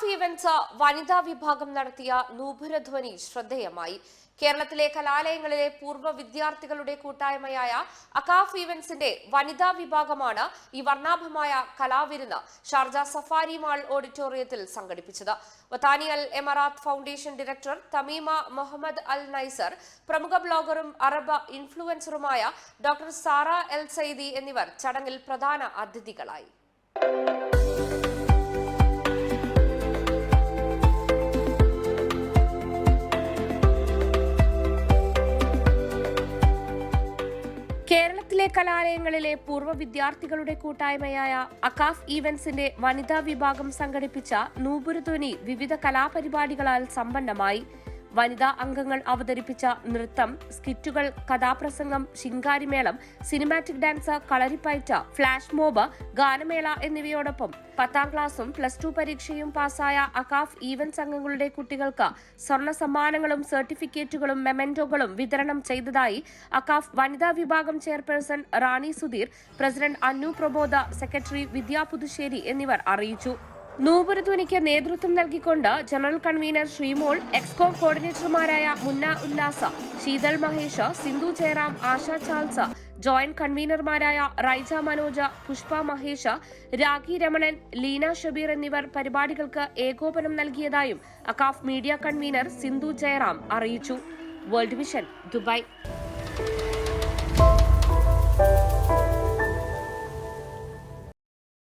അകാഫ് events വനിതാ വിഭാഗം നടത്തിയ നൂപുരധ്വനി ശ്രദ്ധേയമായി. കേരളത്തിലെ കലാലയങ്ങളിലെ പൂർവ്വ വിദ്യാർത്ഥികളുടെ കൂട്ടായ്മയായ അകാഫ് ഈവന്റ്സിന്റെ വനിതാ വിഭാഗമാണ് ഈ വർണ്ണാഭമായ കലാവിരുന്ന് ഷാർജ സഫാരി മാൾ ഓഡിറ്റോറിയത്തിൽ സംഘടിപ്പിച്ചത്. വതാനി അൽ എമറാത്ത് ഫൗണ്ടേഷൻ ഡയറക്ടർ തമീമ മുഹമ്മദ് അൽ നൈസർ, പ്രമുഖ ബ്ലോഗറും അറബ് ഇൻഫ്ലുവൻസറുമായ ഡോക്ടർ സാറ എൽ സൈദി എന്നിവർ ചടങ്ങിൽ പ്രധാന അതിഥികളായി. കേരളത്തിലെ കലാലയങ്ങളിലെ പൂർവ്വ വിദ്യാർത്ഥികളുടെ കൂട്ടായ്മയായ അകാഫ് ഈവന്റ്സിന്റെ വനിതാ വിഭാഗം സംഘടിപ്പിച്ച നൂപുരധ്വനി വിവിധ കലാപരിപാടികളാൽ സമ്പന്നമായി. വനിതാ അംഗങ്ങൾ അവതരിപ്പിച്ച നൃത്തം, സ്കിറ്റുകൾ, കഥാപ്രസംഗം, Shinkari Melam, cinematic dance, Kalaripayattu, flash mob, ഗാനമേള എന്നിവയോടൊപ്പം 10ാം ക്ലാസും +2 പരീക്ഷയും പാസായ അകാഫ് ഈവന്റ്സ് അംഗങ്ങളുടെ കുട്ടികൾക്ക് സ്വർണ്ണ സമ്മാനങ്ങളും സർട്ടിഫിക്കറ്റുകളും മെമന്റോകളും വിതരണം ചെയ്തതായി അകാഫ് വനിതാ വിഭാഗം ചെയർപേഴ്സൺ റാണി സുധീർ, പ്രസിഡന്റ് അന്നു പ്രബോധ, സെക്രട്ടറി വിദ്യാ പുതുശ്ശേരി എന്നിവർ അറിയിച്ചു. നൂപുരധ്വനിക്ക് നേതൃത്വം നൽകിക്കൊണ്ട് ജനറൽ കൺവീനർ ശ്രീമോൾ, എക്സ്കോ കോർഡിനേറ്റർമാരായ മുന്ന ഉല്ലാസ, ശീതൾ മഹേഷ്, സിന്ധു ജയറാം, ആശ ചാൾസ്, ജോയിന്റ് കൺവീനർമാരായ റൈജ മനോജ, പുഷ്പ മഹേഷ്, രാഖി രമണൻ, ലീന ഷബീർ എന്നിവർ പരിപാടികൾക്ക് ഏകോപനം നൽകിയതായും അകാഫ് മീഡിയ കൺവീനർ സിന്ധു ജയറാം അറിയിച്ചു. World vision, Dubai.